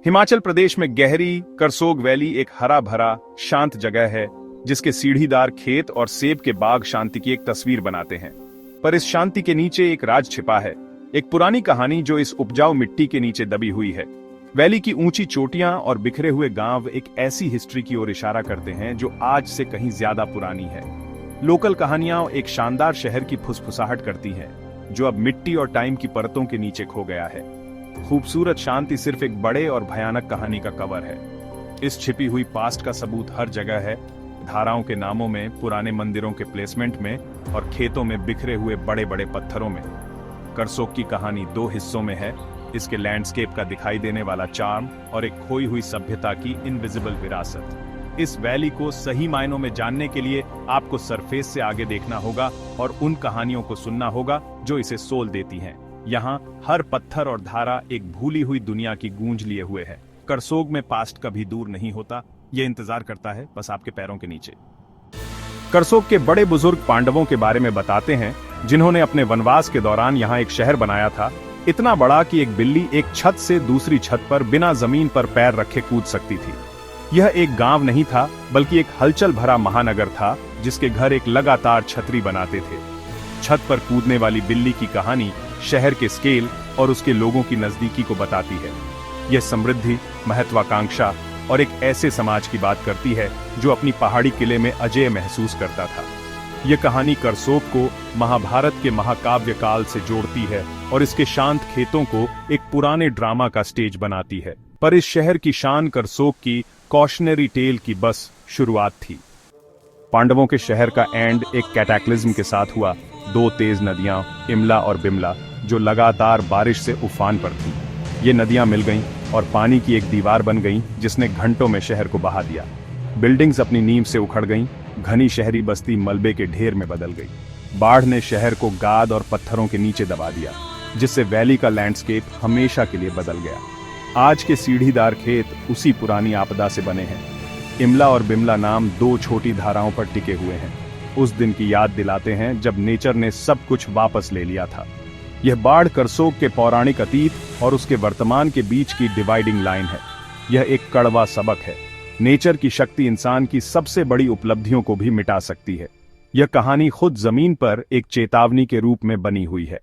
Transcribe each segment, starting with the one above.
हिमाचल प्रदेश में गहरी करसोग वैली एक हरा भरा शांत जगह है जिसके सीढ़ीदार खेत और सेब के बाग शांति की एक तस्वीर बनाते हैं। पर इस शांति के नीचे एक राज छिपा है, एक पुरानी कहानी जो इस उपजाऊ मिट्टी के नीचे दबी हुई है। वैली की ऊंची चोटियां और बिखरे हुए गांव एक ऐसी हिस्ट्री की ओर इशारा करते हैं जो आज से कहीं ज्यादा पुरानी है। लोकल कहानियां एक शानदार शहर की फुसफुसाहट करती हैं जो अब मिट्टी और टाइम की परतों के नीचे खो गया है। खूबसूरत शांति सिर्फ एक बड़े और भयानक कहानी का कवर है। इस छिपी हुई पास्ट का सबूत हर जगह है, धाराओं के नामों में, पुराने मंदिरों के प्लेसमेंट में और खेतों में बिखरे हुए बड़े बड़े पत्थरों में। करसोग की कहानी दो हिस्सों में है, इसके लैंडस्केप का दिखाई देने वाला चार्म और एक खोई हुई सभ्यता की इनविजिबल विरासत। इस वैली को सही मायनों में जानने के लिए आपको सरफेस से आगे देखना होगा और उन कहानियों को सुनना होगा जो इसे सोल देती हैं। यहाँ हर पत्थर और धारा एक भूली हुई दुनिया की गूंज लिए हुए है। करसोग में पास्ट कभी दूर नहीं होता, ये इंतजार करता है बस आपके पैरों के नीचे। करसोग के बड़े बुजुर्ग पांडवों के बारे में बताते हैं जिन्होंने अपने वनवास के दौरान यहाँ एक शहर बनाया था, इतना बड़ा कि एक बिल्ली एक छत से दूसरी छत पर बिना जमीन पर पैर रखे कूद सकती थी। यह एक गांव नहीं था बल्कि एक हलचल भरा महानगर था जिसके घर एक लगातार छतरी बनाते थे। छत पर कूदने वाली बिल्ली की कहानी शहर के स्केल और उसके लोगों की नजदीकी को बताती है। यह समृद्धि, महत्वाकांक्षा और एक ऐसे समाज की बात करती है जो अपनी पहाड़ी किले में अजेय महसूस करता था। यह कहानी करसोग को महाभारत के महाकाव्य काल से जोड़ती है और इसके शांत खेतों को एक पुराने ड्रामा का स्टेज बनाती है। पर इस शहर की शान करसोग की कॉशनरी टेल की बस शुरुआत थी। पांडवों के शहर का एंड एक कैटाक्लिज्म के साथ हुआ। दो तेज नदियां, इमला और बिमला, जो लगातार बारिश से उफान पर थीं। ये नदियां मिल गईं और पानी की एक दीवार बन गईं जिसने घंटों में शहर को बहा दिया। बिल्डिंग्स अपनी नींव से उखड़ गईं, घनी शहरी बस्ती मलबे के ढेर में बदल गई। बाढ़ ने शहर को गाद और पत्थरों के नीचे दबा दिया, जिससे वैली का लैंडस्केप हमेशा के लिए बदल गया। आज के सीढ़ीदार खेत उसी पुरानी आपदा से बने हैं। इमला और बिमला नाम दो छोटी धाराओं पर टिके हुए हैं। उस दिन की याद दिलाते हैं जब नेचर ने सब कुछ वापस ले लिया था। यह बाढ़ करसोग के पौराणिक अतीत और उसके वर्तमान के बीच की डिवाइडिंग लाइन है। यह एक कड़वा सबक है। नेचर की शक्ति इंसान की सबसे बड़ी उपलब्धियों को भी मिटा सकती है। यह कहानी खुद जमीन पर एक चेतावनी के रूप में बनी हुई है।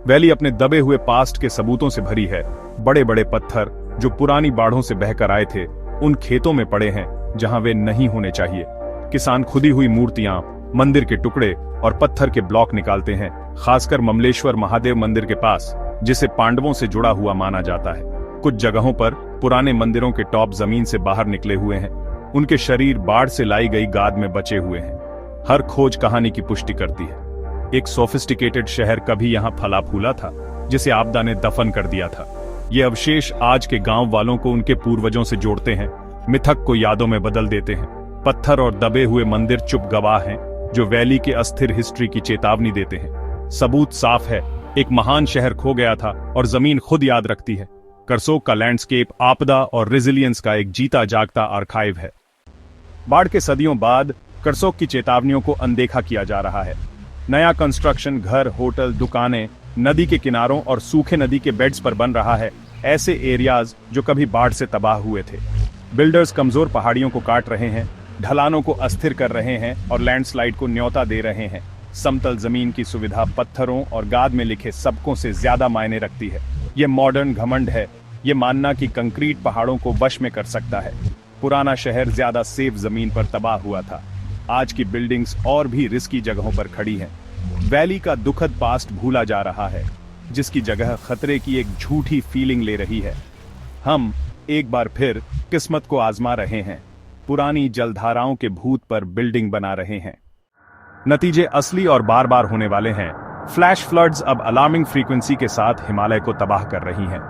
वैली अपने दबे हुए पास्ट के सबूतों से भरी है। बड़े बड़े पत्थर जो पुरानी बाढ़ों से बहकर आए थे उन खेतों में पड़े हैं जहां वे नहीं होने चाहिए। किसान खुदी हुई मूर्तियां, मंदिर के टुकड़े और पत्थर के ब्लॉक निकालते हैं, खासकर ममलेश्वर महादेव मंदिर के पास, जिसे पांडवों से जुड़ा हुआ माना जाता है। कुछ जगहों पर पुराने मंदिरों के टॉप जमीन से बाहर निकले हुए हैं। उनके शरीर बाढ़ से लाई गई गाद में बचे हुए हैं। हर खोज कहानी की पुष्टि करती है। एक सोफिस्टिकेटेड शहर कभी यहाँ फला फूला था जिसे आपदा ने दफन कर दिया था। ये अवशेष आज के गांव वालों को उनके पूर्वजों से जोड़ते हैं, मिथक को यादों में बदल देते हैं। पत्थर और दबे हुए मंदिर चुप गवाह हैं जो वैली के अस्थिर हिस्ट्री की चेतावनी देते हैं। सबूत साफ है, एक महान शहर खो गया था और जमीन खुद याद रखती है। करसोग का लैंडस्केप आपदा और रेजिलियंस का एक जीता जागता आर्काइव है। बाढ़ के सदियों बाद करसोग की चेतावनियों को अनदेखा किया जा रहा है। नया कंस्ट्रक्शन, घर, होटल, दुकानें नदी के किनारों और सूखे नदी के बेड्स पर बन रहा है, ऐसे एरियाज जो कभी बाढ़ से तबाह हुए थे। बिल्डर्स कमजोर पहाड़ियों को काट रहे हैं, ढलानों को अस्थिर कर रहे हैं और लैंडस्लाइड को न्योता दे रहे हैं। समतल जमीन की सुविधा पत्थरों और गाद में लिखे सबकों से ज्यादा मायने रखती है। ये मॉडर्न घमंड है, ये मानना कि कंक्रीट पहाड़ों को वश में कर सकता है। पुराना शहर ज्यादा सेफ जमीन पर तबाह हुआ था। आज की बिल्डिंग्स और भी रिस्की जगहों पर खड़ी हैं। वैली का दुखद पास्ट भूला जा रहा है, जिसकी जगह खतरे की एक झूठी फीलिंग ले रही है। हम एक बार फिर किस्मत को आजमा रहे हैं, पुरानी जलधाराओं के भूत पर बिल्डिंग बना रहे हैं। नतीजे असली और बार बार होने वाले हैं। फ्लैश फ्लड्स अब अलार्मिंग फ्रीक्वेंसी के साथ हिमालय को तबाह कर रही हैं।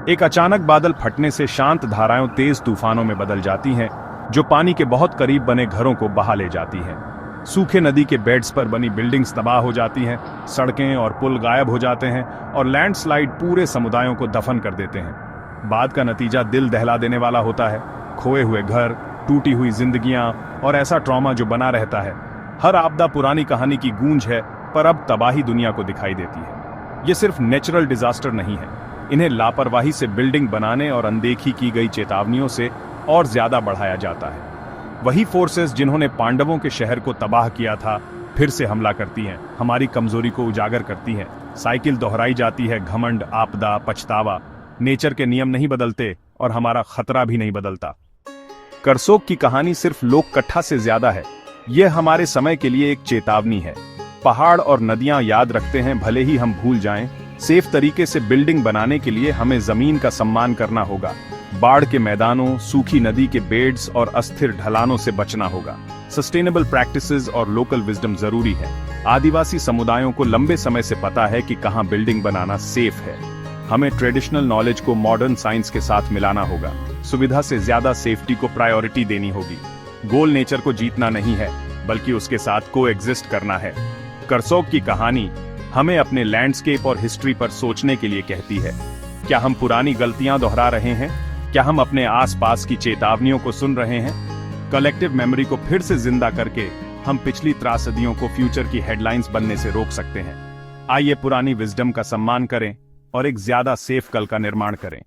एक अचानक बादल फटने से शांत धाराएं तेज तूफानों में बदल जाती हैं, जो पानी के बहुत करीब बने घरों को बहा ले जाती हैं। सूखे नदी के बेड्स पर बनी बिल्डिंग्स तबाह हो जाती हैं, सड़कें और पुल गायब हो जाते हैं और लैंडस्लाइड पूरे समुदायों को दफन कर देते हैं। बाद का नतीजा दिल दहला देने वाला होता है। खोए हुए घर, टूटी हुई जिंदगियां और ऐसा ट्रॉमा जो बना रहता है। हर आपदा पुरानी कहानी की गूंज है, पर अब तबाही दुनिया को दिखाई देती है। ये सिर्फ नेचुरल डिजास्टर नहीं है, इन्हें लापरवाही से बिल्डिंग बनाने और अनदेखी की गई चेतावनियों से और ज्यादा बढ़ाया जाता है। वही फोर्सेस जिन्होंने पांडवों के शहर को तबाह किया था फिर से हमला करती हैं, हमारी कमजोरी को उजागर करती हैं। साइकिल दोहराई जाती है, घमंड, आपदा, पछतावा। नेचर के नियम नहीं बदलते और हमारा खतरा भी नहीं बदलता। करसोग की कहानी सिर्फ लोककथा से ज्यादा है। यह हमारे समय के लिए एक चेतावनी है। पहाड़ और नदियां याद रखते हैं, भले ही हम भूल जाएं। सेफ तरीके से बिल्डिंग बनाने के लिए हमें जमीन का सम्मान करना होगा। बाढ़ के मैदानों, सूखी नदी के बेड्स और अस्थिर ढलानों से बचना होगा। सस्टेनेबल प्रैक्टिसेस और लोकल विजडम जरूरी है। आदिवासी समुदायों को लंबे समय से पता है कि कहां बिल्डिंग बनाना सेफ है। हमें ट्रेडिशनल नॉलेज को मॉडर्न साइंस के साथ मिलाना होगा। सुविधा से ज्यादा सेफ्टी को प्रायोरिटी देनी होगी। गोल नेचर को जीतना नहीं है, बल्कि उसके साथ कोएग्जिस्ट करना है। करसोग की कहानी हमें अपने लैंडस्केप और हिस्ट्री पर सोचने के लिए कहती है। क्या हम पुरानी गलतियां दोहरा रहे हैं? क्या हम अपने आसपास की चेतावनियों को सुन रहे हैं? कलेक्टिव मेमोरी को फिर से जिंदा करके हम पिछली त्रासदियों को फ्यूचर की हेडलाइंस बनने से रोक सकते हैं। आइए पुरानी विजडम का सम्मान करें और एक ज्यादा सेफ कल का निर्माण करें।